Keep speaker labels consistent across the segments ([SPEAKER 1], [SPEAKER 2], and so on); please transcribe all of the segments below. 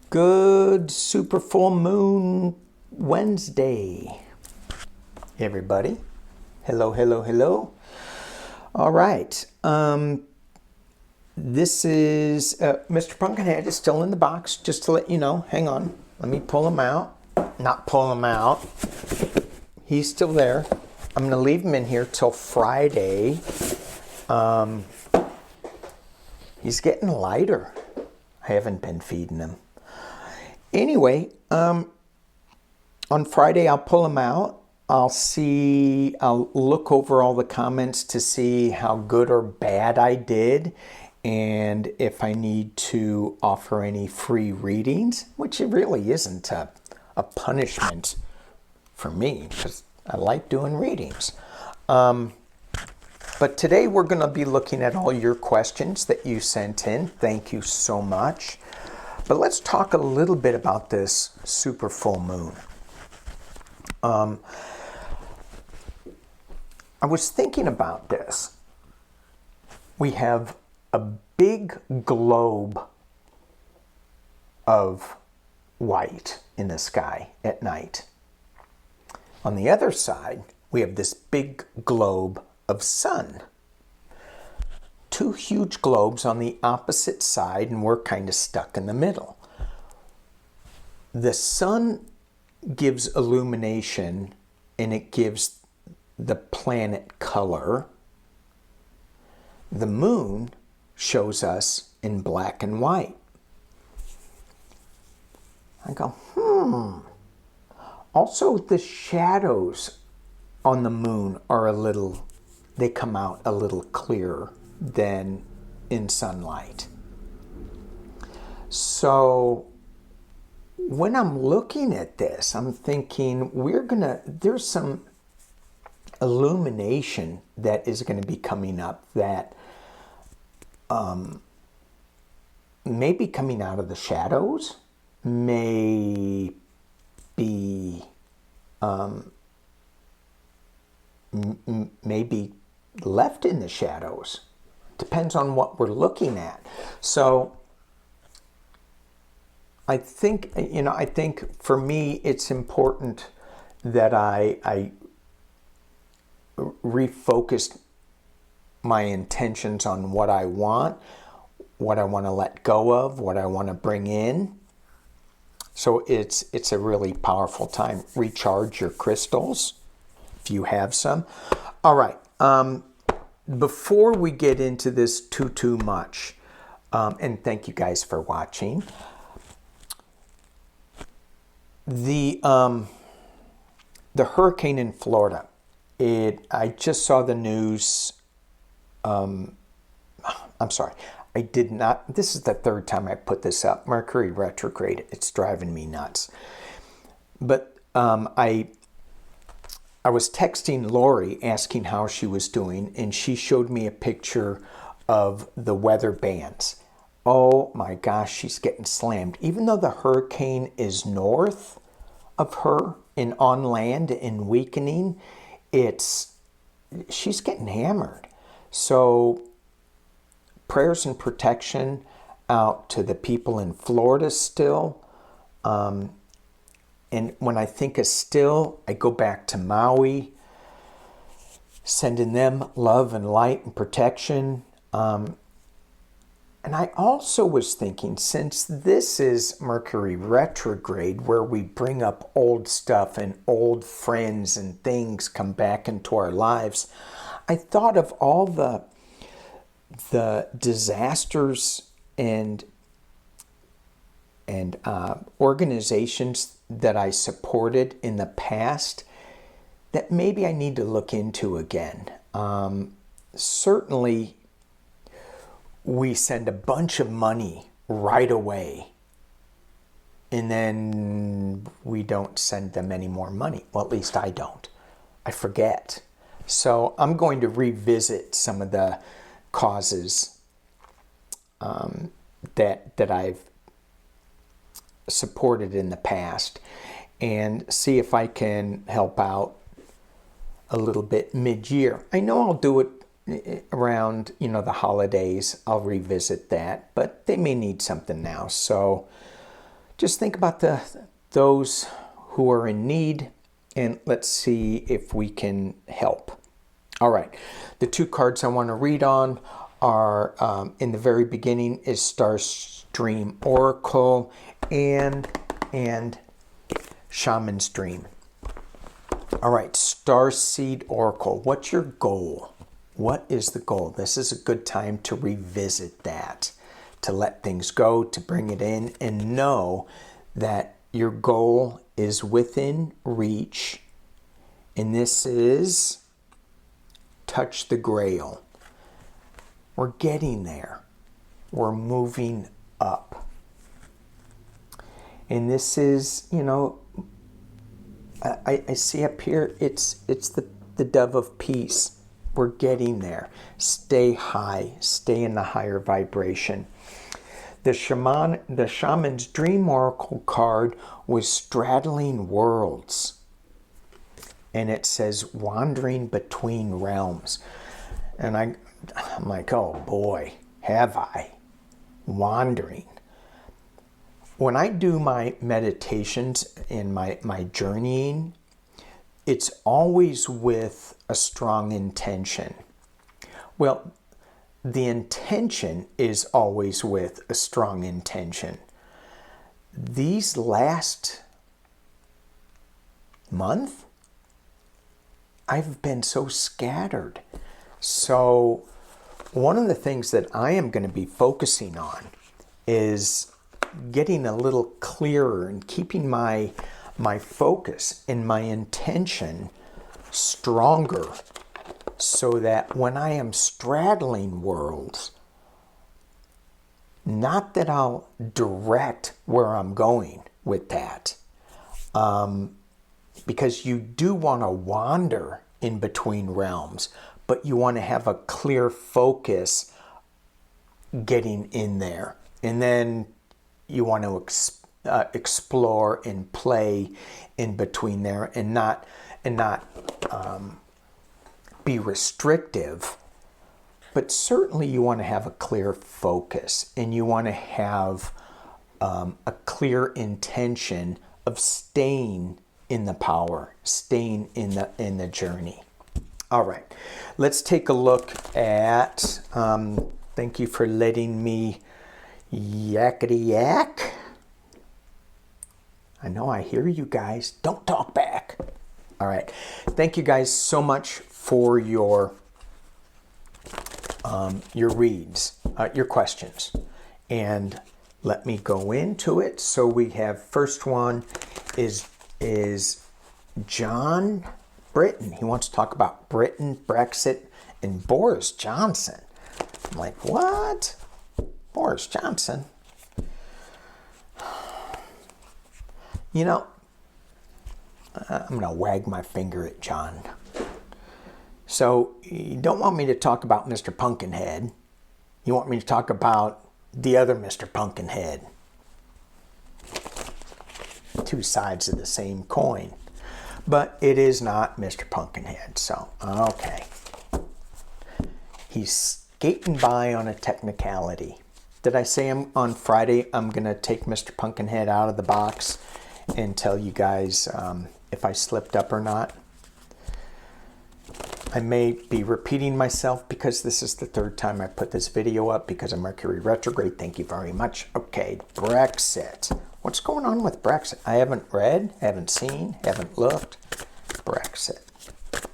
[SPEAKER 1] Good super full moon Wednesday, everybody. Hello, hello, hello. All right. This is Mr. Pumpkinhead is still in the box, just to let you know. Hang on. Let me pull him out. Not pull him out. He's still there. I'm going to leave him in here till Friday. He's getting lighter. I haven't been feeding him. Anyway, on Friday I'll pull him out. I'll look over all the comments to see how good or bad I did, and if I need to offer any free readings, which it really isn't a punishment for me, because I like doing readings. But today we're going to be looking at all your questions that you sent in. Thank you so much. But let's talk a little bit about this super full moon. I was thinking about this. We have a big globe of white in the sky at night. On the other side, we have this big globe of sun. Two huge globes on the opposite side, and we're kind of stuck in the middle. The sun gives illumination, and it gives the planet color. The moon shows us in black and white. I go, Also, the shadows on the moon are they come out a little clearer than in sunlight. So when I'm looking at this, I'm thinking there's some illumination that is going to be coming up that may be coming out of the shadows, may be maybe left in the shadows. Depends on what we're looking at. So I think for me it's important that I refocused my intentions on what I want to let go of, what I want to bring in. So it's a really powerful time. Recharge your crystals if you have some. All right. Before we get into this too much, and thank you guys for watching. The hurricane in Florida. I just saw the news. I'm sorry. I did not. This is the third time I put this up. Mercury retrograde. It's driving me nuts. But I was texting Lori asking how she was doing, and she showed me a picture of the weather bands. Oh my gosh, she's getting slammed. Even though the hurricane is north of her and on land and weakening, she's getting hammered. So prayers and protection out to the people in Florida still. And when I think of still, I go back to Maui, sending them love and light and protection. And I also was thinking, since this is Mercury retrograde, where we bring up old stuff and old friends and things come back into our lives, I thought of all the disasters and organizations that I supported in the past that maybe I need to look into again. Certainly, we send a bunch of money right away, and then we don't send them any more money. Well, at least I don't. I forget. So I'm going to revisit some of the causes that I've supported in the past, and see if I can help out a little bit mid-year. I know I'll do it around the holidays. I'll revisit that, but they may need something now. So just think about those who are in need, and let's see if we can help. All right, the two cards I want to read on are, in the very beginning is Starstream Oracle and Shaman's Dream. All right, Starseed Oracle, what's your goal? What is the goal? This is a good time to revisit that, to let things go, to bring it in, and know that your goal is within reach. And this is touch the grail. We're getting there. We're moving up. And this is, you know, I see up here, it's the dove of peace. We're getting there. Stay high. Stay in the higher vibration. The Shaman's Dream Oracle card was straddling worlds. And it says wandering between realms. And I'm like, oh boy, have I. Wandering. When I do my meditations and my journeying, it's always with a strong intention. Well, the intention is always with a strong intention. These last month, I've been so scattered. So one of the things that I am going to be focusing on is getting a little clearer and keeping my focus and my intention stronger, so that when I am straddling worlds, not that I'll direct where I'm going with that, because you do want to wander in between realms, but you want to have a clear focus getting in there. And then you want to explore and play in between there, and not be restrictive. But certainly you want to have a clear focus, and you want to have a clear intention of staying in the power, staying in the journey. All right, let's take a look at, thank you for letting me yakety yak. I know I hear you guys. Don't talk back. All right. Thank you guys so much for your reads, your questions. And let me go into it. So we have, first one is John Britain. He wants to talk about Britain, Brexit, and Boris Johnson. I'm like, what? Boris Johnson? You know, I'm going to wag my finger at John. So you don't want me to talk about Mr. Pumpkinhead. You want me to talk about the other Mr. Pumpkinhead. Two sides of the same coin. But it is not Mr. Pumpkinhead, so okay. He's skating by on a technicality. Did I say on Friday I'm going to take Mr. Pumpkinhead out of the box and tell you guys if I slipped up or not? I may be repeating myself because this is the third time I put this video up because of Mercury retrograde. Thank you very much. Okay, Brexit. What's going on with Brexit? I haven't read, haven't seen, haven't looked. Brexit.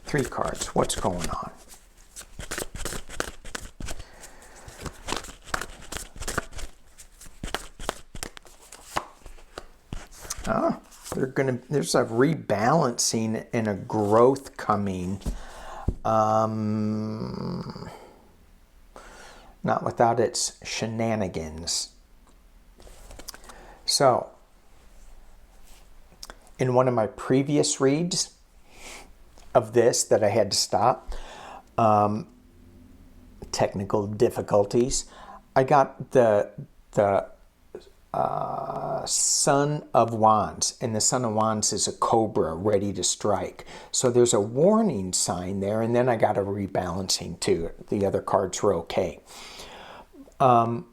[SPEAKER 1] 3 cards. What's going on? Oh, there's a rebalancing and a growth coming. Not without its shenanigans. So, in one of my previous reads of this that I had to stop, technical difficulties, I got the Son of Wands, and the Son of Wands is a cobra ready to strike. So there's a warning sign there, and then I got a rebalancing too. The other cards were okay. And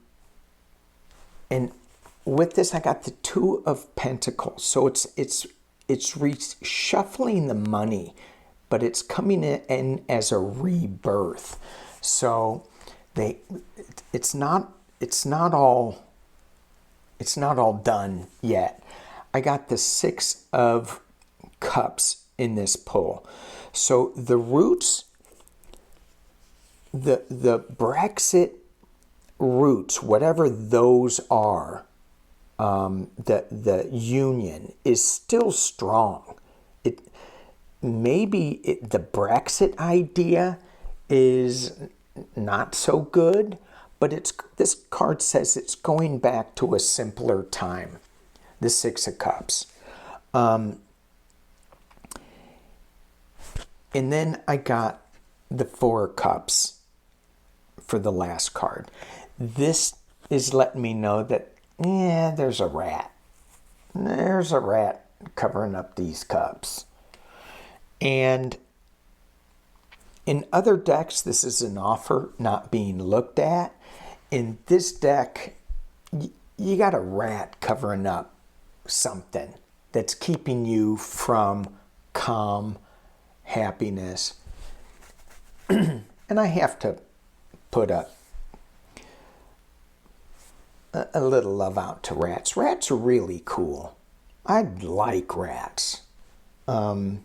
[SPEAKER 1] with this, I got the Two of Pentacles. So it's reshuffling the money, but it's coming in as a rebirth. So it's not all done yet. I got the Six of Cups in this pull. So the roots, the Brexit roots, whatever those are, the union is still strong. Maybe the Brexit idea is not so good, but this card says it's going back to a simpler time. The Six of Cups. And then I got the Four of Cups for the last card. This is letting me know that, there's a rat. There's a rat covering up these cups. And in other decks, this is an offer not being looked at. In this deck, you got a rat covering up something that's keeping you from calm, happiness. And I have to put a little love out to rats. Rats are really cool. I like rats. You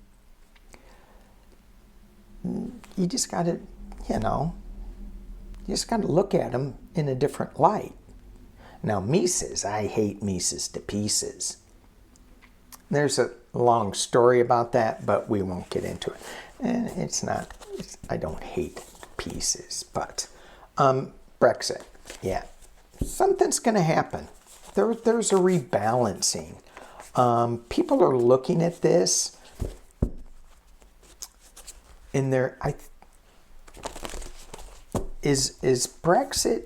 [SPEAKER 1] just got to, you just got to look at them in a different light. Now, Mises, I hate Mises to pieces. There's a long story about that, but we won't get into it. And I don't hate pieces, but Brexit, yeah. Something's going to happen. There's a rebalancing. People are looking at this, and is Brexit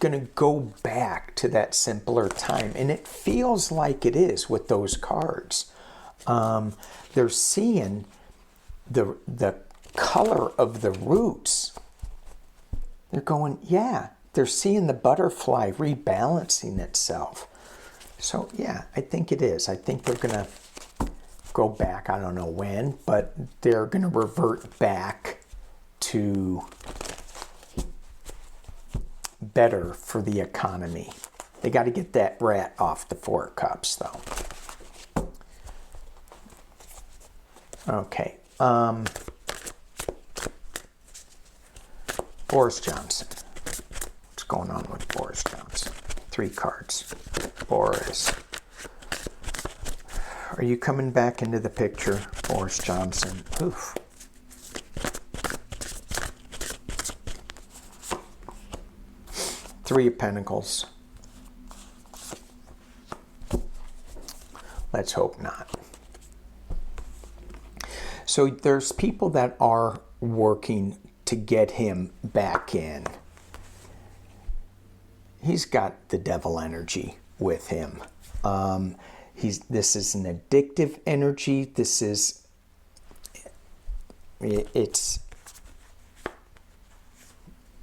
[SPEAKER 1] going to go back to that simpler time? And it feels like it is with those cards. They're seeing the color of the roots. They're going, yeah. They're seeing the butterfly rebalancing itself. So, yeah, I think it is. I think they're going to go back. I don't know when, but they're going to revert back to better for the economy. They got to get that rat off the Four of Cups, though. Okay. Boris Johnson. What's going on with Boris Johnson? 3 cards. Boris. Are you coming back into the picture, Boris Johnson? Oof. Three of Pentacles. Let's hope not. So there's people that are working to get him back in. He's got the devil energy with him. This is an addictive energy.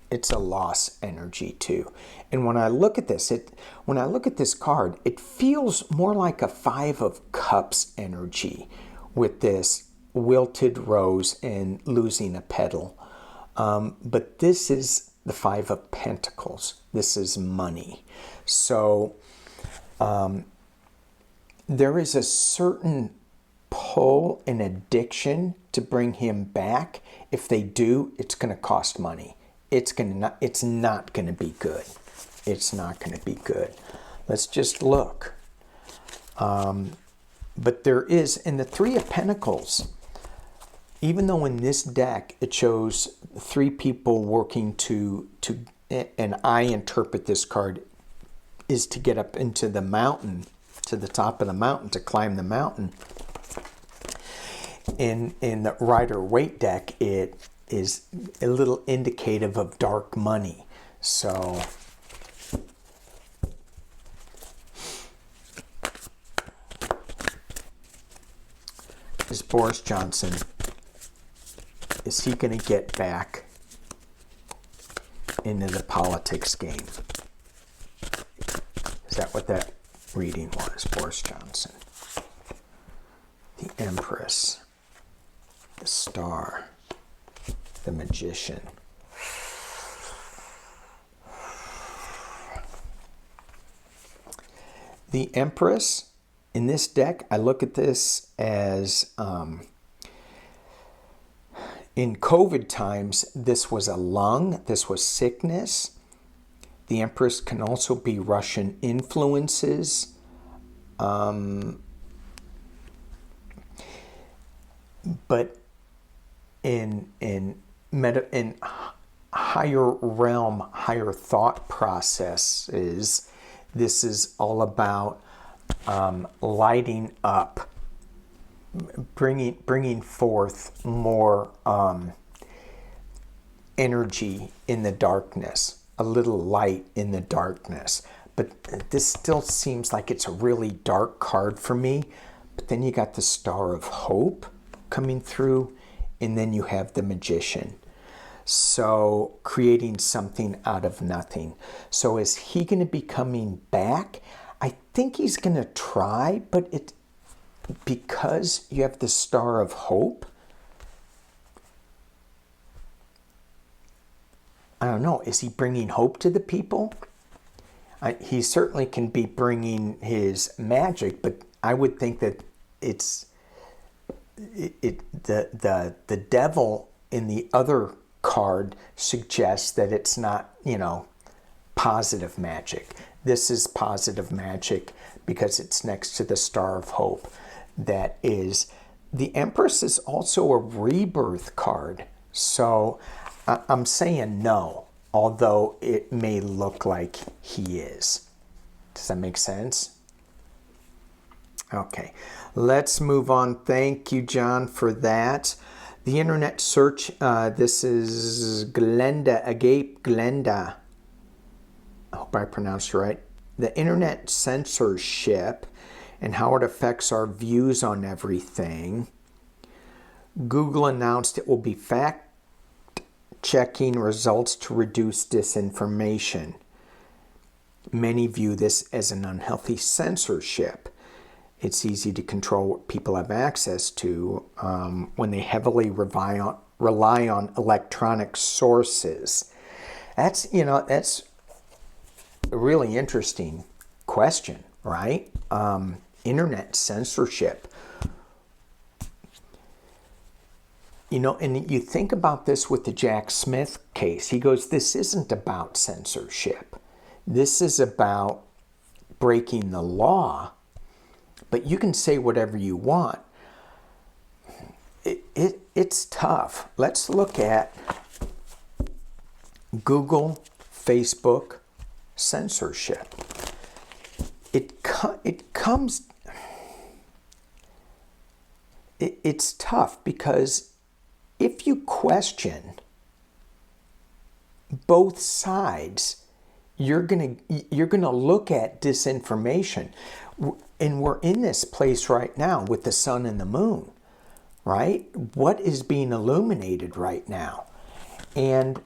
[SPEAKER 1] It's a loss energy too. And when I look at this, card, it feels more like a 5 of Cups energy with this wilted rose and losing a petal. But this is the 5 of Pentacles. This is money. So there is a certain pull and addiction to bring him back. If they do, it's going to cost money. It's not going to be good. It's not going to be good. Let's just look. But there is, in the 3 of Pentacles, even though in this deck it shows 3 people working to, and I interpret this card, is to get up into the mountain, to the top of the mountain, to climb the mountain. In the Rider-Waite deck, it is a little indicative of dark money. So is Boris Johnson, is he going to get back into the politics game? Is that what that reading was? Boris Johnson. The Empress. The Star. The Magician. The Empress, in this deck, I look at this as, in COVID times, this was a lung, this was sickness. The Empress can also be Russian influences. But in higher realm, higher thought processes, this is all about lighting up, bringing forth more energy in the darkness, a little light in the darkness. But this still seems like it's a really dark card for me. But then you got the Star of Hope coming through, and then you have the Magician. So creating something out of nothing. So is he going to be coming back? I think he's going to try, but because you have the Star of Hope, I don't know. Is he bringing hope to the people? He certainly can be bringing his magic, but I would think that the devil in the other card suggests that it's not, positive magic. This is positive magic because it's next to the Star of Hope. That is, the Empress is also a rebirth card. So I'm saying no, although it may look like he is. Does that make sense? Okay, let's move on. Thank you, John, for that. The internet search, this is Glenda, Agape Glenda. I hope I pronounced it right. The internet censorship and how it affects our views on everything. Google announced it will be fact-checking results to reduce disinformation. Many view this as an unhealthy censorship. It's easy to control what people have access to when they heavily rely on electronic sources. That's a really interesting question, right? Internet censorship. And you think about this with the Jack Smith case. He goes, this isn't about censorship. This is about breaking the law. But you can say whatever you want. It's tough. Let's look at Google, Facebook, censorship. It's tough because if you question both sides, you're gonna look at disinformation. And we're in this place right now with the sun and the moon, right? What is being illuminated right now? And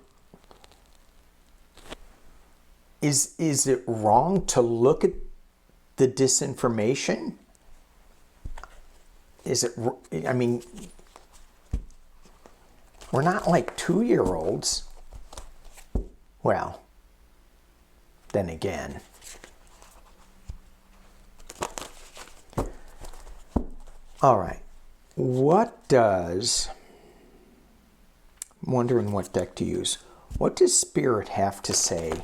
[SPEAKER 1] is it wrong to look at the disinformation? We're not like 2-year-olds. Well, then again. All right, I'm wondering what deck to use. What does Spirit have to say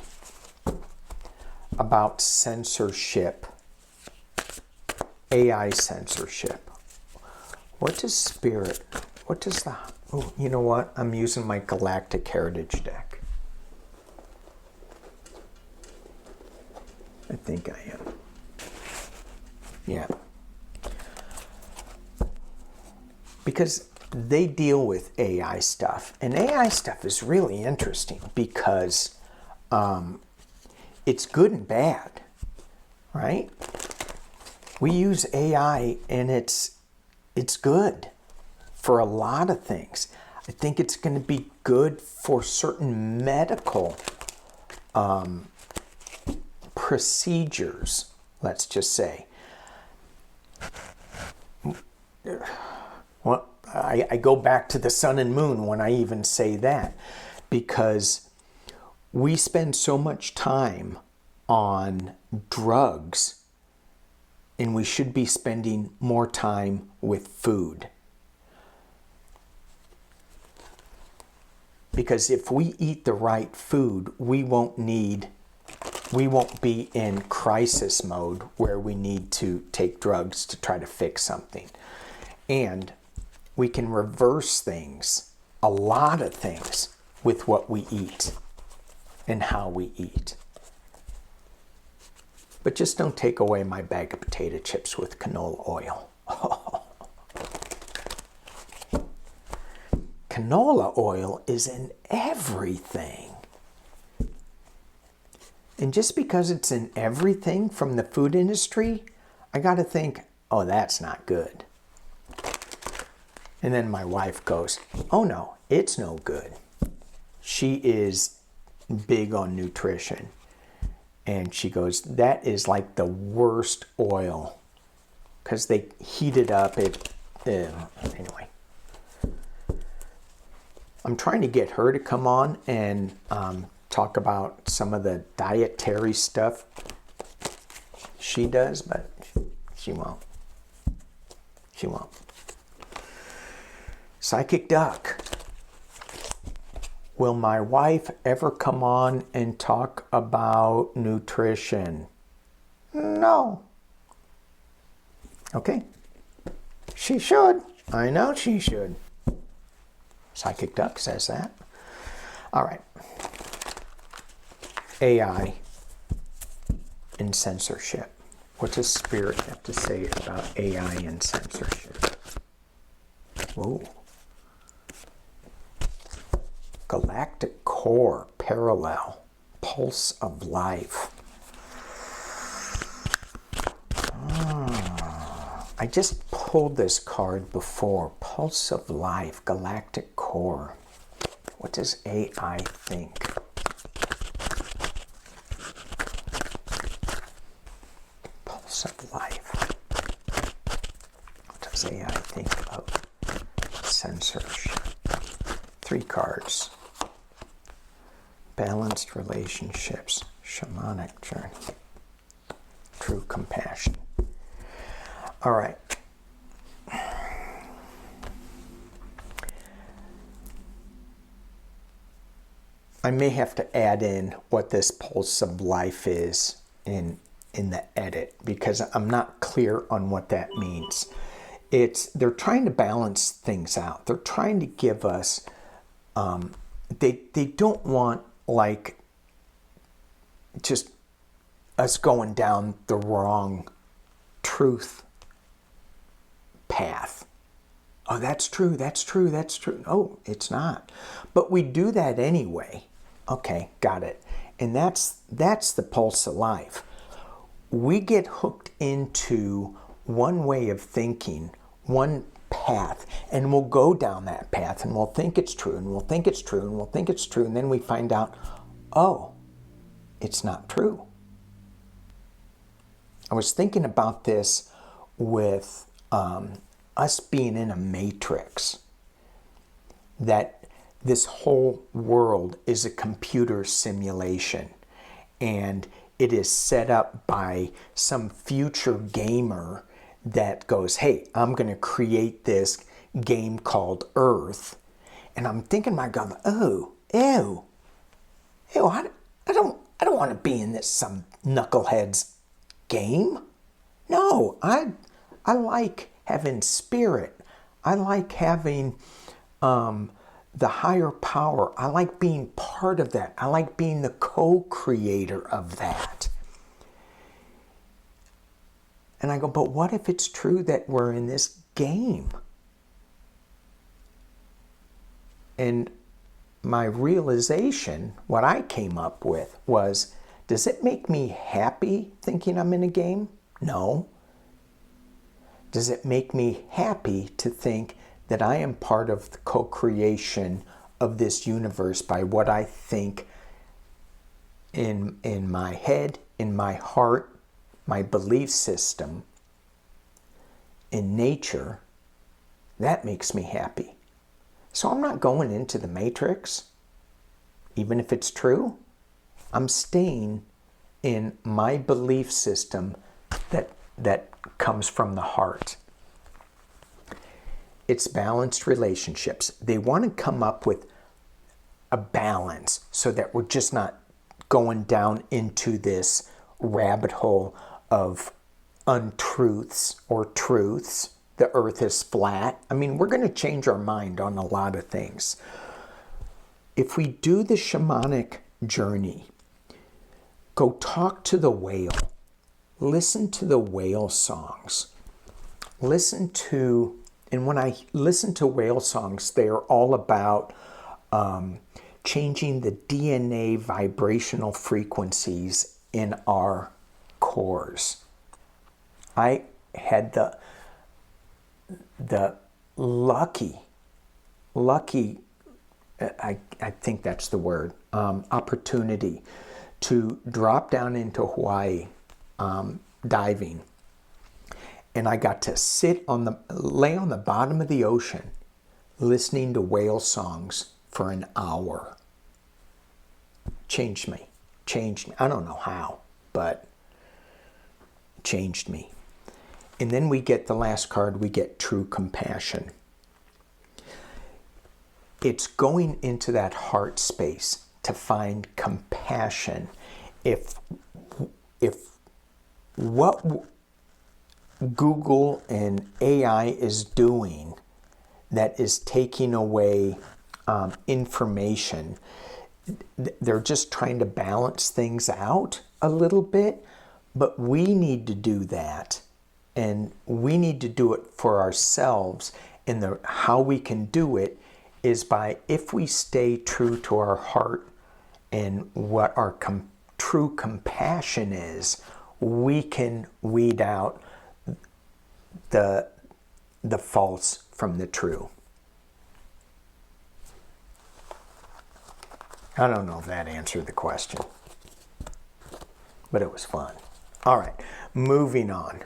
[SPEAKER 1] about censorship, AI censorship? You know what? I'm using my Galactic Heritage deck. I think I am. Yeah. Because they deal with AI stuff. And AI stuff is really interesting because it's good and bad, right? We use AI and it's good for a lot of things. I think it's going to be procedures, let's just say. Well, I go back to the sun and moon when I even say that, because we spend so much time on drugs, and we should be spending more time with food. Because if we eat the right food, we won't be in crisis mode where we need to take drugs to try to fix something. And we can reverse things, a lot of things, with what we eat and how we eat. But just don't take away my bag of potato chips with canola oil. Canola oil is in everything. And just because it's in everything from the food industry, I got to think, oh, that's not good. And then my wife goes, oh no, it's no good. She is big on nutrition. And she goes, that is like the worst oil. Because they heat it up. Anyway. I'm trying to get her to come on and talk about some of the dietary stuff she does, but she won't. She won't. Psychic Duck. Will my wife ever come on and talk about nutrition? No. Okay. She should. I know she should. Psychic Duck says that. All right. AI and censorship. What does Spirit have to say about AI and censorship? Whoa. Galactic core, parallel, pulse of life. I just pulled this card before. Pulse of life, galactic core. What does AI think? Pulse of life. What does AI think of censorship? 3 cards. Balanced relationships, shamanic journey, true compassion. All right. I may have to add in what this pulse of life is in the edit, because I'm not clear on what that means. They're trying to balance things out. They're trying to give us, they don't want like just us going down the wrong truth path. Oh, that's true, that's true, that's true. Oh, it's not. But we do that anyway. Okay, got it. And that's the pulse of life. We get hooked into one way of thinking, one path, and we'll go down that path, and we'll think it's true, and we'll think it's true, and we'll think it's true, and then we find out, oh, it's not true. I was thinking about this with us being in a matrix, that this whole world is a computer simulation, and it is set up by some future gamer that goes, hey, I'm going to create this game called Earth. And I'm thinking, my God, oh, ew, I don't want to be in this some knucklehead's game. No, I like having spirit. I like having the higher power. I like being part of that. I like being the co-creator of that. And I go, but what if it's true that we're in this game? And my realization, what I came up with was, does it make me happy thinking I'm in a game? No. Does it make me happy to think that I am part of the co-creation of this universe by what I think in my head, in my heart, my belief system, in nature, that makes me happy. So I'm not going into the matrix, even if it's true. I'm staying in my belief system that comes from the heart. It's balanced relationships. They want to come up with a balance so that we're just not going down into this rabbit hole of untruths or truths. The earth is flat. I mean, we're going to change our mind on a lot of things. If we do the shamanic journey, go talk to the whale. Listen to the whale songs. And when I listen to whale songs, they are all about changing the DNA vibrational frequencies in our cores. I had the lucky, I think that's the word, opportunity to drop down into Hawaii diving. And I got to lay on the bottom of the ocean listening to whale songs for an hour. Changed me. I don't know how, but changed me. And then we get the last card, we get true compassion. It's going into that heart space to find compassion. If what Google and AI is doing that is taking away information, they're just trying to balance things out a little bit, but we need to do that, and we need to do it for ourselves. And how we can do it is by, if we stay true to our heart and what our true compassion is, we can weed out the false from the true. I don't know if that answered the question, but it was fun. All right, moving on.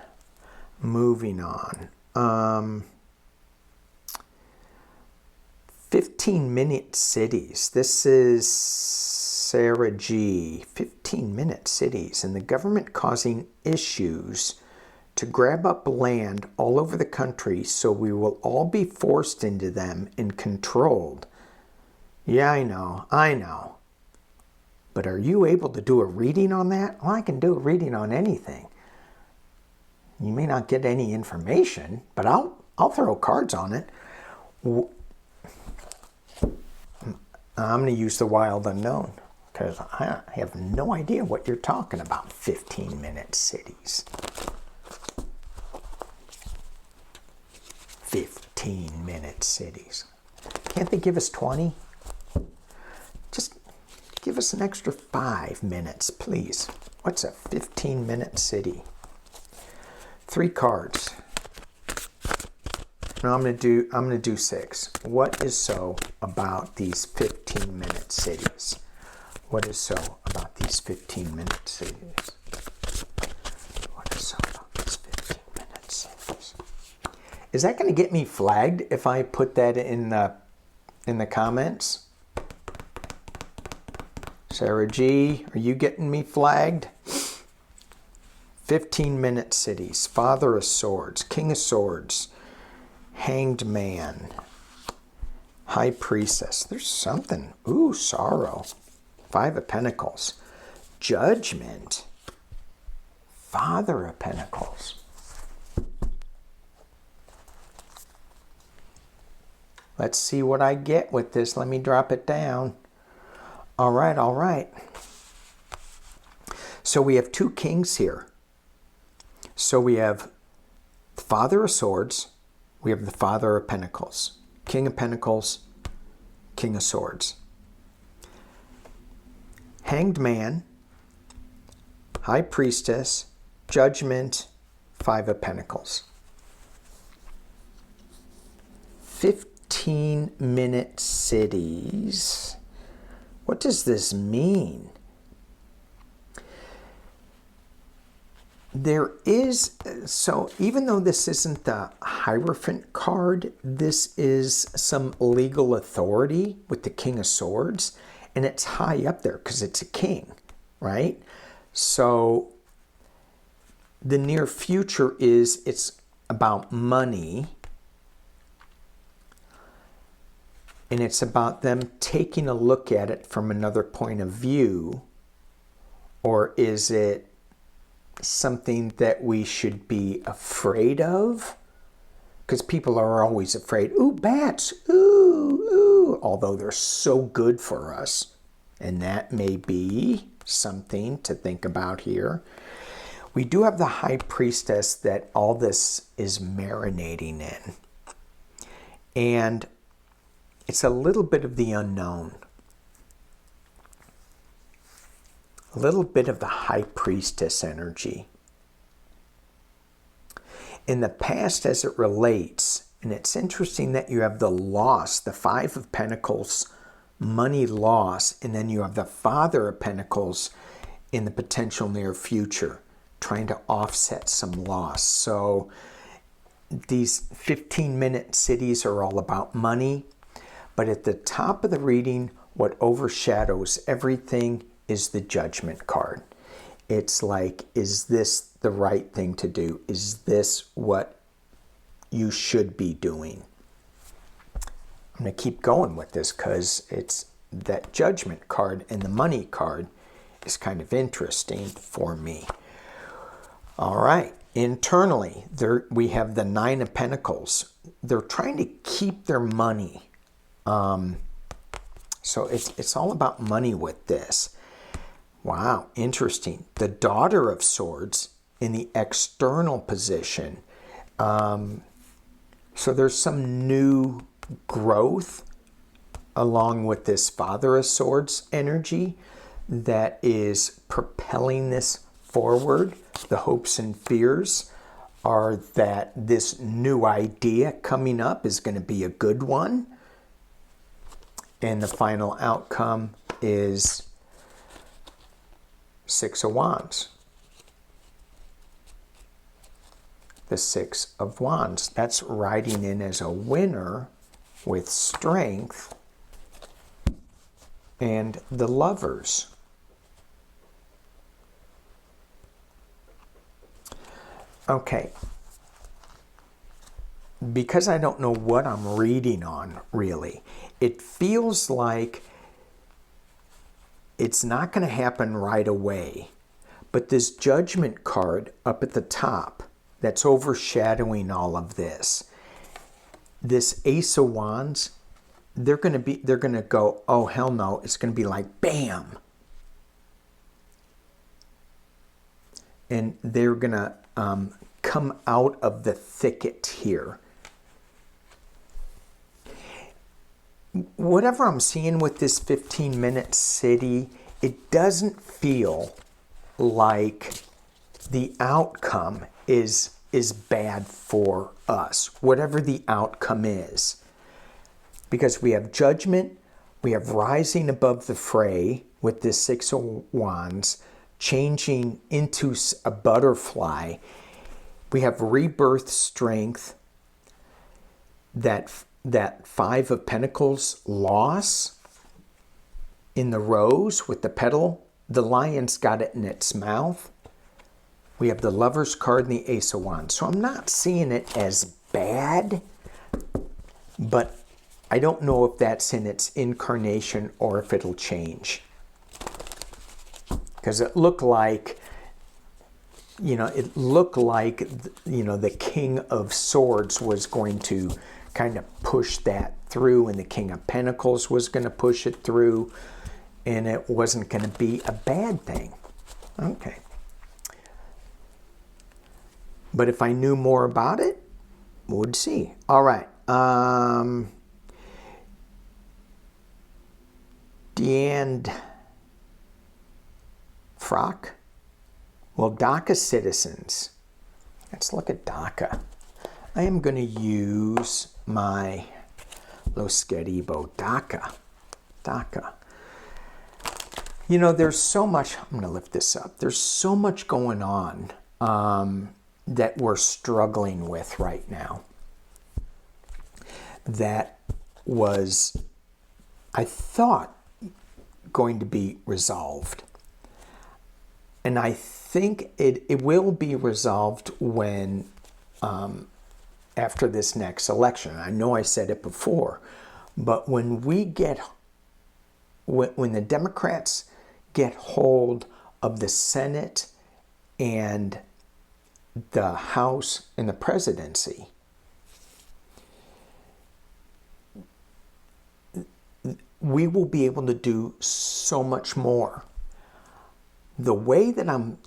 [SPEAKER 1] 15-minute cities. This is Sarah G. 15-minute cities, and the government causing issues to grab up land all over the country, so we will all be forced into them and controlled. Yeah, I know. But are you able to do a reading on that? Well, I can do a reading on anything. You may not get any information, but I'll throw cards on it. I'm going to use the wild unknown, because I have no idea what you're talking about. 15-minute cities. 15-minute cities. Can't they give us 20? Just give us an extra 5 minutes, please. What's a 15-minute city? 3 cards. No, I'm gonna do 6. What is so about these 15-minute cities? What is so about these 15-minute cities? What is so about these 15-minute cities? Is that going to get me flagged if I put that in the comments? Sarah G, are you getting me flagged? 15-minute cities. Father of Swords, King of Swords, Hanged Man, High Priestess. There's something. Ooh, Sorrow. 5 of Pentacles. Judgment. Father of Pentacles. Let's see what I get with this. Let me drop it down. All right. So we have 2 kings here. So we have the Father of Swords. We have the Father of Pentacles. King of Pentacles. King of Swords. Hanged Man. High Priestess. Judgment. 5 of Pentacles. 15-minute cities. What does this mean? There is, so even though this isn't the Hierophant card, this is some legal authority with the King of Swords, and it's high up there because it's a king, right? So the near future is, it's about money, and it's about them taking a look at it from another point of view, or is it something that we should be afraid of? Because people are always afraid, ooh, bats, ooh, although they're so good for us. And that may be something to think about here. We do have the High Priestess that all this is marinating in. And it's a little bit of the unknown. A little bit of the High Priestess energy. In the past as it relates, and it's interesting that you have the loss, the Five of Pentacles, money loss, and then you have the Father of Pentacles in the potential near future, trying to offset some loss. So these 15-minute cities are all about money, but at the top of the reading, what overshadows everything is the Judgment card. It's like, is this the right thing to do? Is this what you should be doing? I'm going to keep going with this because it's that Judgment card, and the money card is kind of interesting for me. All right, internally, we have the Nine of Pentacles. They're trying to keep their money. So it's all about money with this. Wow, interesting. The Daughter of Swords in the external position. So there's some new growth along with this Father of Swords energy that is propelling this forward. The hopes and fears are that this new idea coming up is going to be a good one. And the final outcome is Six of Wands. The Six of Wands. That's riding in as a winner with strength. And the Lovers. Okay. Because I don't know what I'm reading on, really, it feels like it's not going to happen right away. But this Judgment card up at the top that's overshadowing all of this, this Ace of Wands, they're going to go, oh, hell no. It's going to be like, bam. And they're going to come out of the thicket here. Whatever I'm seeing with this 15-minute city, it doesn't feel like the outcome is bad for us, whatever the outcome is. Because we have Judgment, we have rising above the fray with this Six of Wands, changing into a butterfly. We have rebirth strength, that Five of Pentacles loss in the rose with the petal. The lion's got it in its mouth. We have the Lovers card and the Ace of Wands. So I'm not seeing it as bad, but I don't know if that's in its incarnation or if it'll change. Because it looked like, the King of Swords was going to kind of push that through, and the King of Pentacles was going to push it through, and it wasn't going to be a bad thing. Okay. But if I knew more about it, we'd see. All right. Deanne Frock. Well, DACA citizens. Let's look at DACA. I am going to use my Los Querido DACA. There's so much, I'm going to lift this up. There's so much going on that we're struggling with right now that was, I thought, going to be resolved. And I think it will be resolved when, after this next election. I know I said it before, but when the Democrats get hold of the Senate and the House and the presidency, we will be able to do so much more. The way that I'm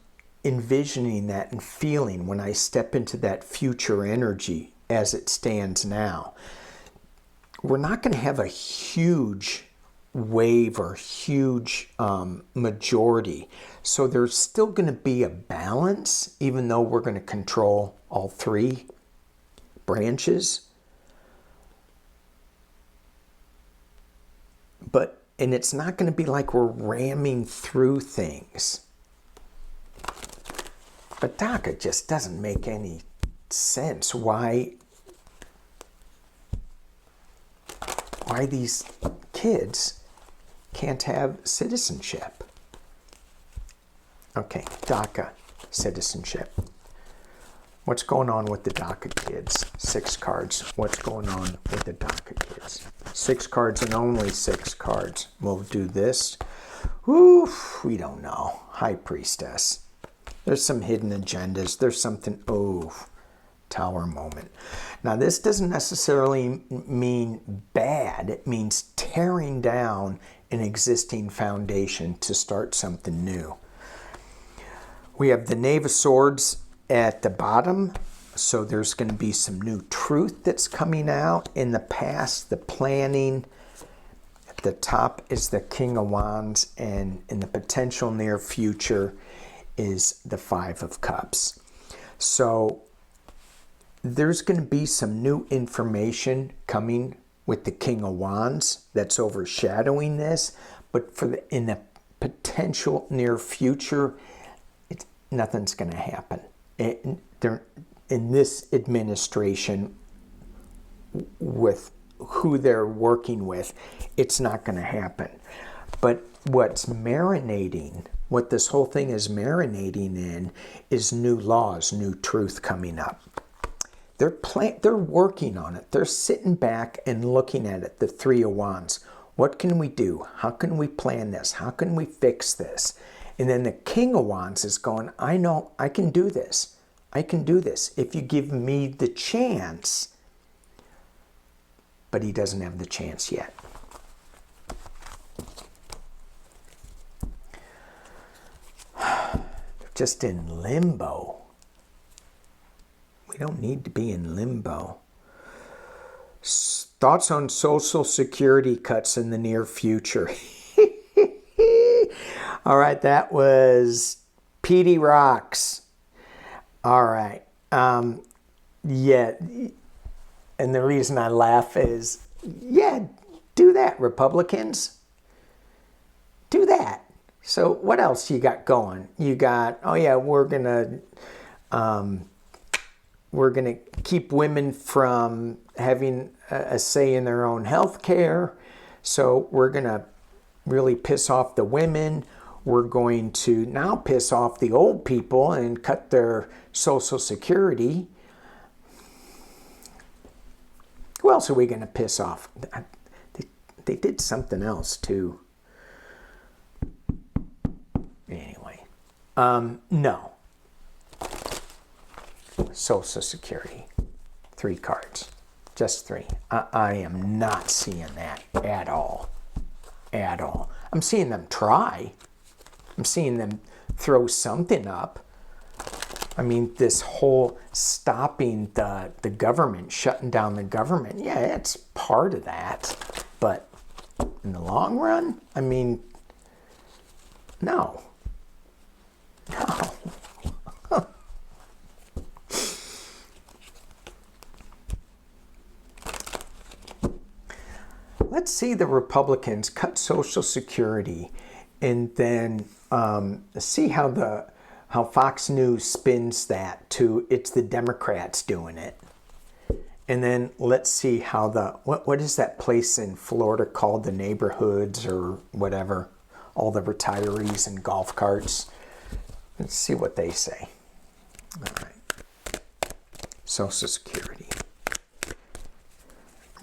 [SPEAKER 1] envisioning that and feeling when I step into that future energy as it stands now, we're not going to have a huge wave or huge majority. So there's still going to be a balance, even though we're going to control all three branches. And it's not going to be like we're ramming through things. But DACA just doesn't make any sense. Why these kids can't have citizenship? Okay, DACA citizenship. What's going on with the DACA kids? 6 cards. What's going on with the DACA kids? 6 cards and only 6 cards. We'll do this. Oof, we don't know. High Priestess. There's some hidden agendas. There's something, Tower moment. Now, this doesn't necessarily mean bad. It means tearing down an existing foundation to start something new. We have the Knave of Swords at the bottom, so there's going to be some new truth that's coming out. In the past, the planning. At the top is the King of Wands, and in the potential near future is the 5 of Cups. So there's going to be some new information coming with the King of Wands that's overshadowing this, but in the potential near future, nothing's going to happen. In this administration, with who they're working with, it's not going to happen. But what's marinating, what this whole thing is marinating in, is new laws, new truth coming up. They're working on it. They're sitting back and looking at it, the 3 of Wands. What can we do? How can we plan this? How can we fix this? And then the King of Wands is going, I know, I can do this. I can do this if you give me the chance. But he doesn't have the chance yet. Just in limbo. We don't need to be in limbo. Thoughts on Social Security cuts in the near future. All right, that was Petey Rocks. All right. Yeah. And the reason I laugh is, yeah, do that, Republicans. Do that. So what else you got going? You got, we're gonna keep women from having a say in their own health care. So we're gonna really piss off the women. We're going to now piss off the old people and cut their Social Security. Who else are we going to piss off? They did something else too. Anyway, no. Social Security. 3 cards. Just 3. I am not seeing that at all. At all. I'm seeing them try. I'm seeing them throw something up. I mean, this whole stopping the government, shutting down the government, yeah, it's part of that. But in the long run, I mean, no. No. Let's see the Republicans cut Social Security and then see how the how Fox News spins that to it's the Democrats doing it. And then let's see how what is that place in Florida called, the neighborhoods or whatever, all the retirees and golf carts. Let's see what they say. All right. Social Security.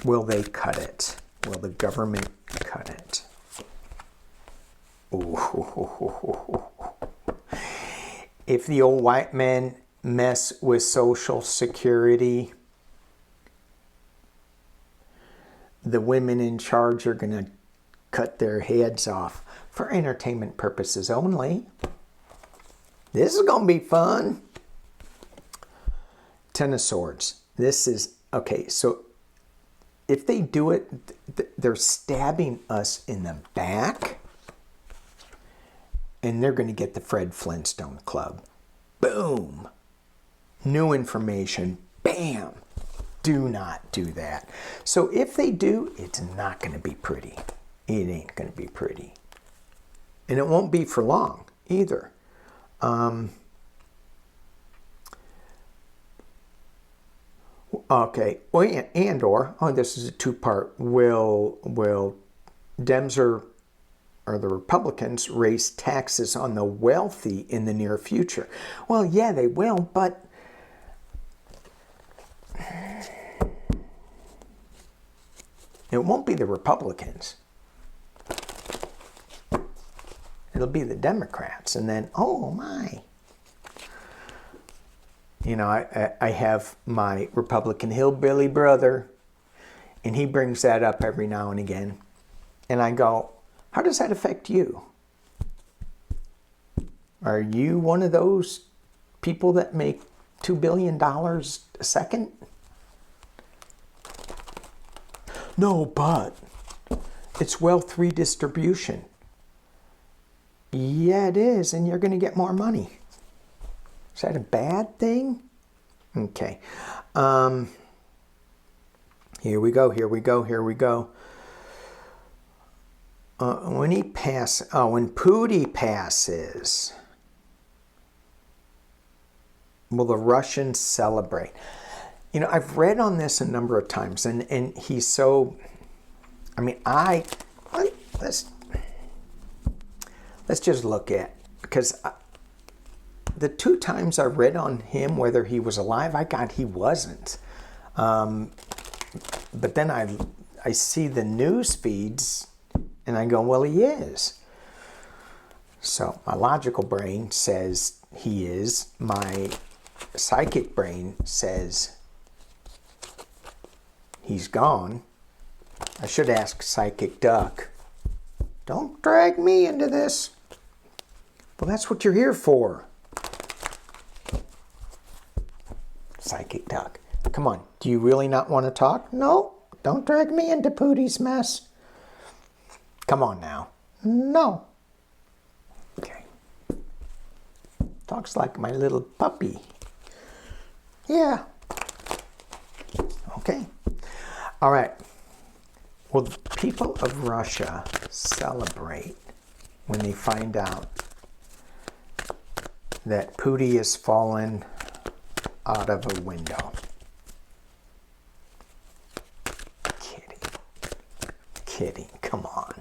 [SPEAKER 1] Will they cut it? Will the government cut it? Ooh. If the old white men mess with Social Security, the women in charge are going to cut their heads off for entertainment purposes only. This is going to be fun. Ten of Swords. This is, okay, so if they do it, they're stabbing us in the back, and they're going to get the Fred Flintstone Club. Boom. New information. Bam. Do not do that. So if they do, it's not going to be pretty. It ain't going to be pretty. And it won't be for long either. Okay. Well, or this is a two-part. Will Dems or the Republicans raise taxes on the wealthy in the near future? Well, yeah, they will, but it won't be the Republicans. It'll be the Democrats. And then, oh my. You know, I have my Republican hillbilly brother, and he brings that up every now and again. And I go, how does that affect you? Are you one of those people that make $2 billion a second? No, but it's wealth redistribution. Yeah, it is, and you're going to get more money. Is that a bad thing? Okay. Here we go. When Putin passes, will the Russians celebrate? You know, I've read on this a number of times, and he's so, I mean, let's just look at, because the two times I read on him, whether he was alive, I got he wasn't. But then I see the news feeds, and I go, well, he is. So my logical brain says he is. My psychic brain says he's gone. I should ask Psychic Duck. Don't drag me into this. Well, that's what you're here for. Psychic Duck. Come on. Do you really not want to talk? No. Don't drag me into Pooty's mess. Come on now. No. Okay. Talks like my little puppy. Yeah. Okay. All right. Will the people of Russia celebrate when they find out that Putin has fallen out of a window? Kidding. Come on.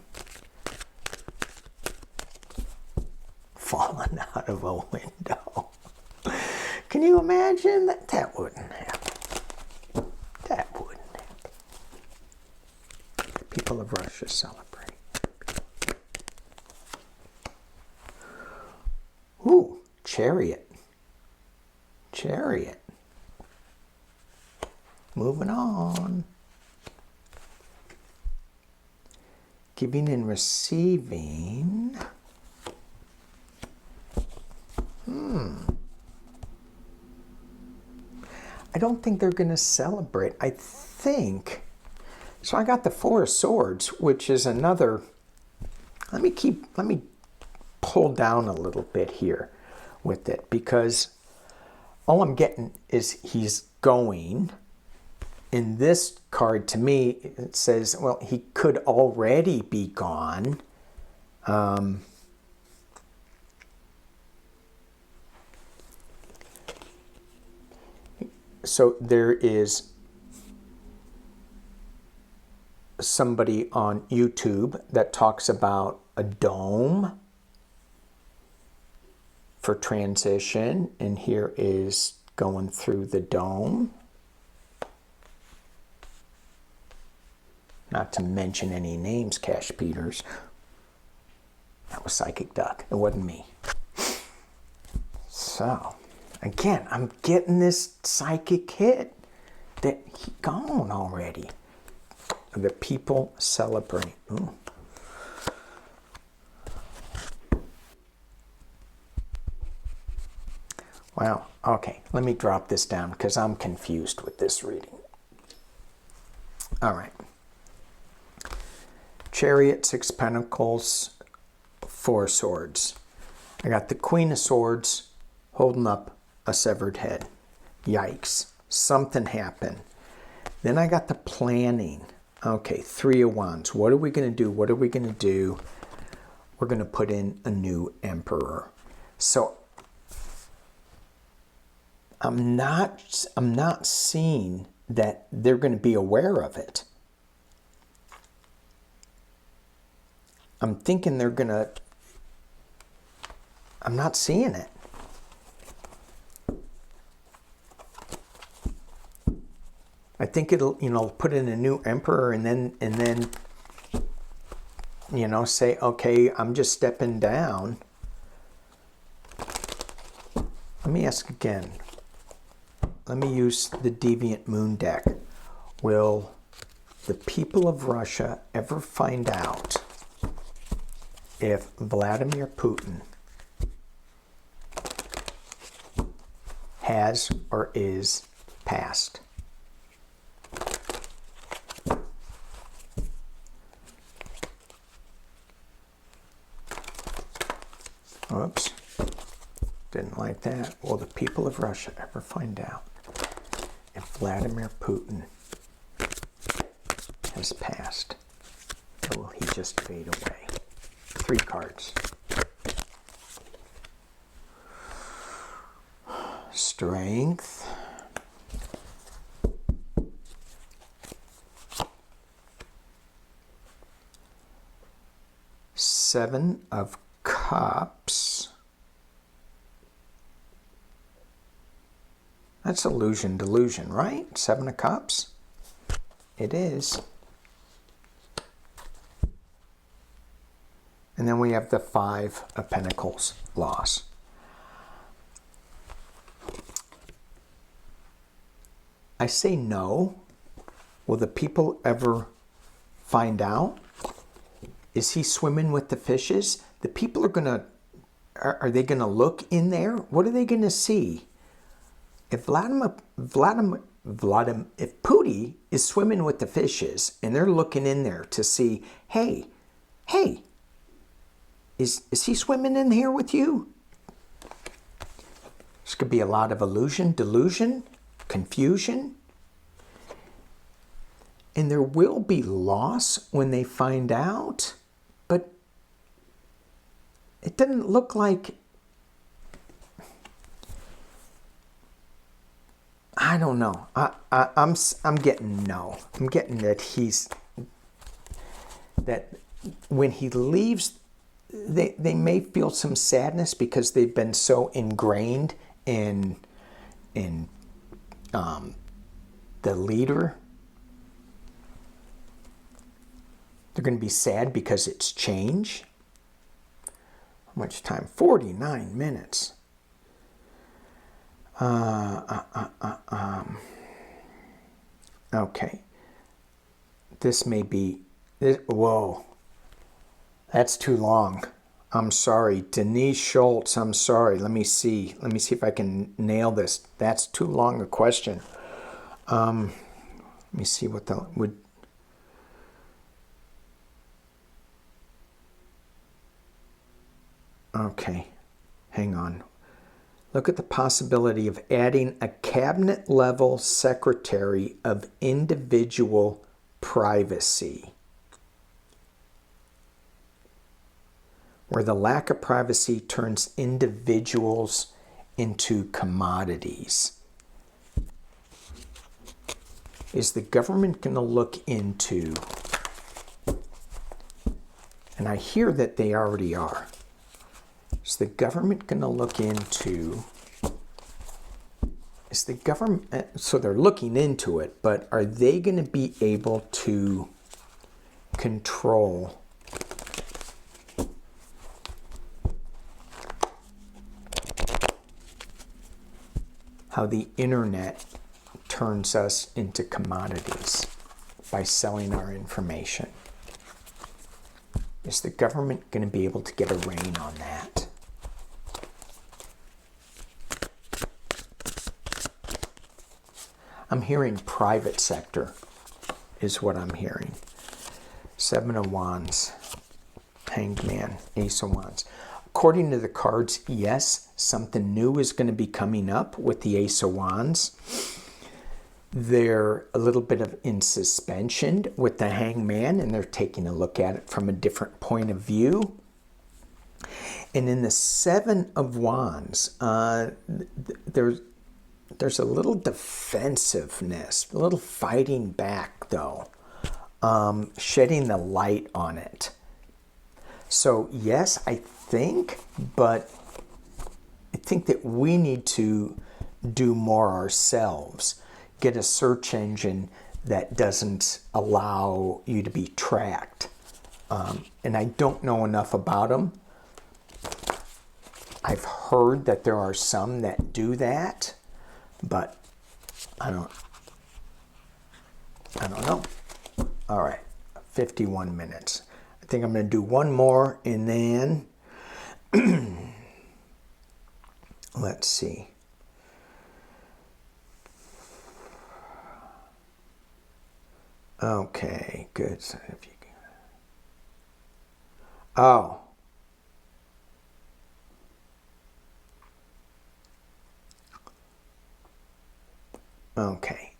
[SPEAKER 1] Fallen out of a window. Can you imagine that? That wouldn't happen. That wouldn't happen. People of Russia celebrate. Ooh, Chariot. Chariot. Moving on. Giving and receiving. I don't think they're going to celebrate. I think. So I got the Four of Swords, which is another. Let me pull down a little bit here with it, because all I'm getting is he's going. In this card, to me, it says, well, he could already be gone. So there is somebody on YouTube that talks about a dome for transition, and here is going through the dome. Not to mention any names, Cash Peters. That was Psychic Duck. It wasn't me. So, again, I'm getting this psychic hit that he gone already. The people celebrate. Ooh. Wow. Okay, let me drop this down because I'm confused with this reading. All right. Chariot, 6 Pentacles, 4 Swords. I got the Queen of Swords holding up a severed head. Yikes. Something happened. Then I got the planning. Okay, 3 of Wands. What are we going to do? What are we going to do? We're going to put in a new emperor. So I'm not seeing that they're going to be aware of it. I'm thinking they're going to... I'm not seeing it. I think it'll, put in a new emperor and then, say, okay, I'm just stepping down. Let me ask again. Let me use the Deviant Moon deck. Will the people of Russia ever find out if Vladimir Putin has or is passed? Oops, didn't like that. Will the people of Russia ever find out if Vladimir Putin has passed? Or will he just fade away? 3 cards. Strength. Seven of Cups. That's illusion, delusion, right? 7 of Cups. It is. And then we have the 5 of Pentacles, loss. I say no. Will the people ever find out? Is he swimming with the fishes? The people are going to... Are they going to look in there? What are they going to see? If Putin is swimming with the fishes and they're looking in there to see, hey, is he swimming in here with you? This could be a lot of illusion, delusion, confusion. And there will be loss when they find out, but it doesn't look like... I don't know. I'm getting no. I'm getting that that when he leaves, they may feel some sadness because they've been so ingrained in the leader. They're going to be sad because it's change. How much time? 49 minutes. Okay. This may be... Whoa. That's too long. I'm sorry. Denise Schultz, I'm sorry. Let me see. Let me see if I can nail this. That's too long a question. Let me see what the... would. Okay. Hang on. Look at the possibility of adding a cabinet-level secretary of individual privacy, where the lack of privacy turns individuals into commodities. Is the government going to look into, and I hear that they already are, is the government going to look into, is the government, so they're looking into it, but are they going to be able to control how the internet turns us into commodities by selling our information? Is the government going to be able to get a rein on that? I'm hearing private sector is what I'm hearing. Seven of Wands, Hanged Man, Ace of Wands. According to the cards, yes, something new is going to be coming up with the Ace of Wands. They're a little bit in suspension with the Hangman, and they're taking a look at it from a different point of view. And in the Seven of Wands, there's a little defensiveness, a little fighting back, though, shedding the light on it. So, yes, I think that we need to do more ourselves. Get a search engine that doesn't allow you to be tracked. And I don't know enough about them. I've heard that there are some that do that, but I don't know. All right, 51 minutes. I think I'm going to do one more, and then let's see. Okay, good. So if you can... Oh. Okay.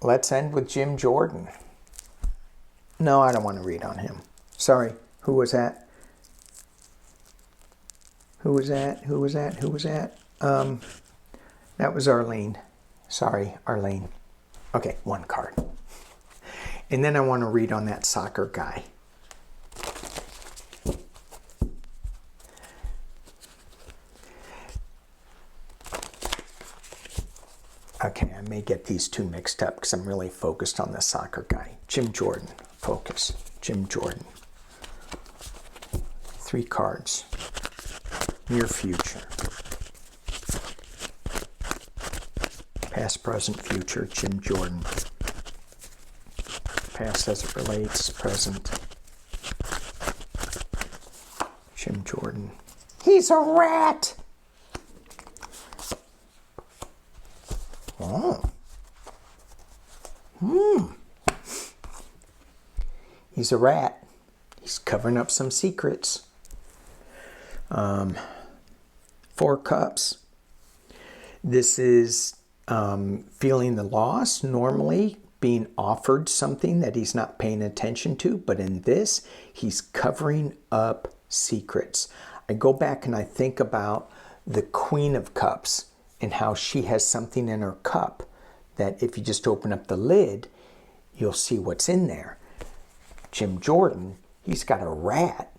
[SPEAKER 1] Let's end with Jim Jordan. No, I don't want to read on him. Sorry. Who was that? Who was that? That was Arlene. Sorry, Arlene. Okay, one card. And then I want to read on that soccer guy. Okay, I may get these two mixed up because I'm really focused on the soccer guy. Jim Jordan. Focus. Jim Jordan. 3 cards. Near future. Past, present, future. Jim Jordan. Past as it relates. Present. Jim Jordan. He's a rat! Oh. He's a rat. He's covering up some secrets. 4 cups. This is feeling the loss, normally being offered something that he's not paying attention to, but in this, he's covering up secrets. I go back and I think about the Queen of Cups and how she has something in her cup that if you just open up the lid, you'll see what's in there. Jim Jordan, he's got a rat.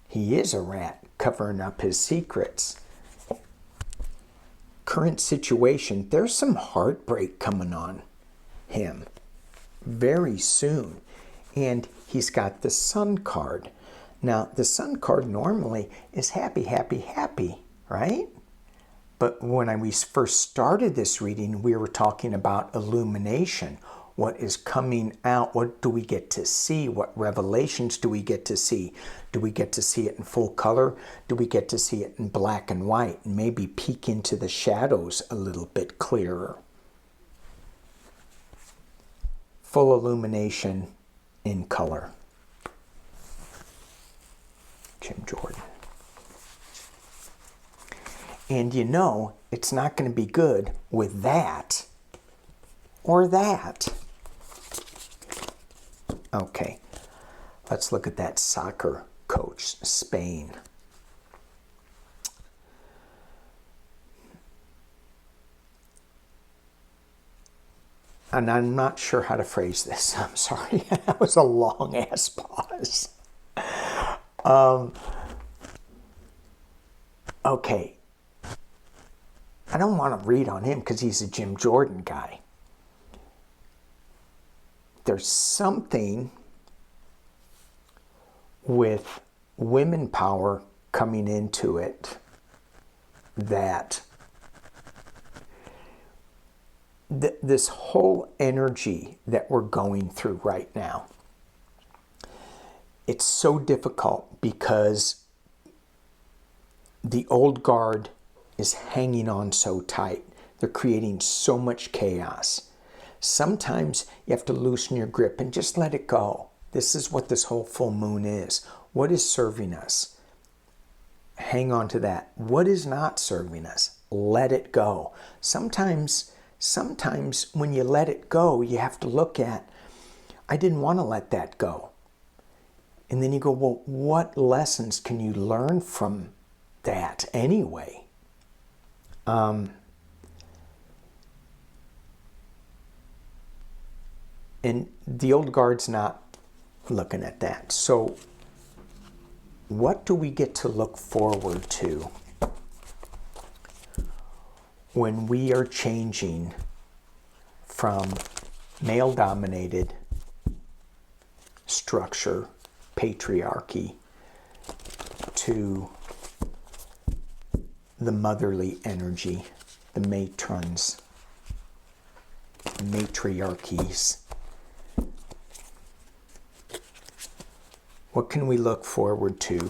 [SPEAKER 1] He is a rat covering up his secrets. Current situation, there's some heartbreak coming on him very soon. And he's got the Sun card. Now, the Sun card normally is happy, happy, happy, right? But when we first started this reading, we were talking about illumination. What is coming out? What do we get to see? What revelations do we get to see? Do we get to see it in full color? Do we get to see it in black and white? And maybe peek into the shadows a little bit clearer. Full illumination in color. Jim Jordan. And you know, it's not going to be good with that or that. Okay, let's look at that soccer coach, Spain. and I'm not sure how to phrase this. I'm sorry. That was a long ass pause. Okay. I don't want to read on him because he's a Jim Jordan guy. There's something with women power coming into it that this whole energy that we're going through right now, it's so difficult because the old guard is hanging on so tight. They're creating so much chaos. Sometimes you have to loosen your grip and just let it go. This is what this whole full moon is. What is serving us? Hang on to that. What is not serving us? Let it go. Sometimes when you let it go, you have to look at, I didn't want to let that go. And then you go, well, what lessons can you learn from that anyway? And the old guard's not looking at that. So what do we get to look forward to when we are changing from male-dominated structure, patriarchy, to the motherly energy, the matrons, matriarchies? What can we look forward to?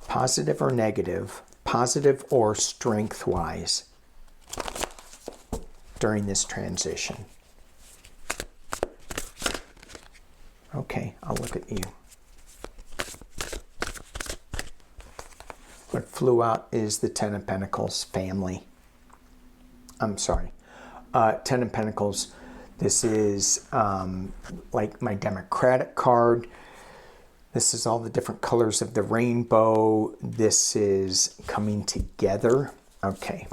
[SPEAKER 1] Positive or negative, positive or strength-wise during this transition? Okay, I'll look at you. What flew out is the Ten of Pentacles, family. I'm sorry. Ten of Pentacles. This is like my Democratic card. This is all the different colors of the rainbow. This is coming together. Okay.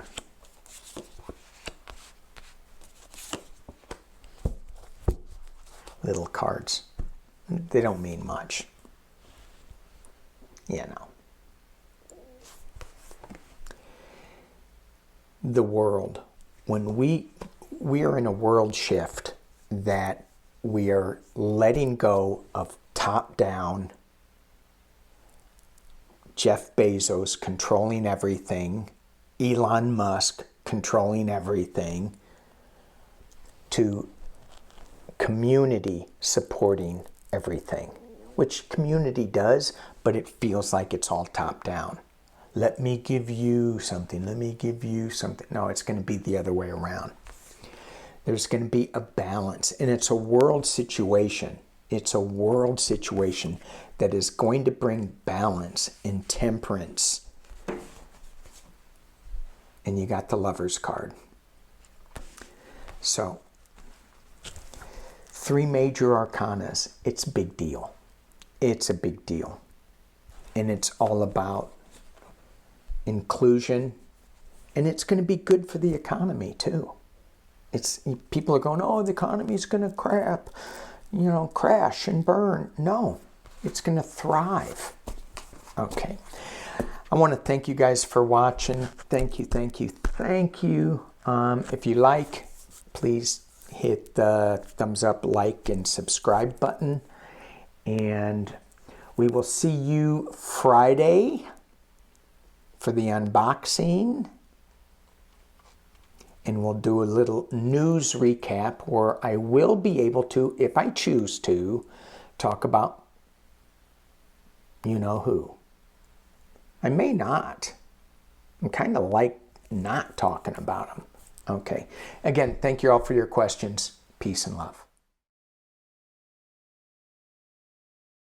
[SPEAKER 1] Little cards. They don't mean much. You know. The world. When we are in a world shift that we are letting go of top-down Jeff Bezos controlling everything, Elon Musk controlling everything, to community supporting everything, which community does, but it feels like it's all top-down. Let me give you something. Let me give you something. No, it's going to be the other way around. There's going to be a balance, and it's a world situation. It's a world situation that is going to bring balance and temperance. And you got the Lover's card. So, 3 major arcanas. It's a big deal. It's a big deal. And it's all about inclusion, and it's going to be good for the economy too. People are going, oh, the economy's going to crash and burn. No, it's going to thrive. Okay. I want to thank you guys for watching. Thank you. If you like, please hit the thumbs up, like, and subscribe button. And we will see you Friday for the unboxing. And we'll do a little news recap where I will be able to, if I choose to, talk about you know who. I may not. I'm kind of like not talking about them. Okay. Again, thank you all for your questions. Peace and love.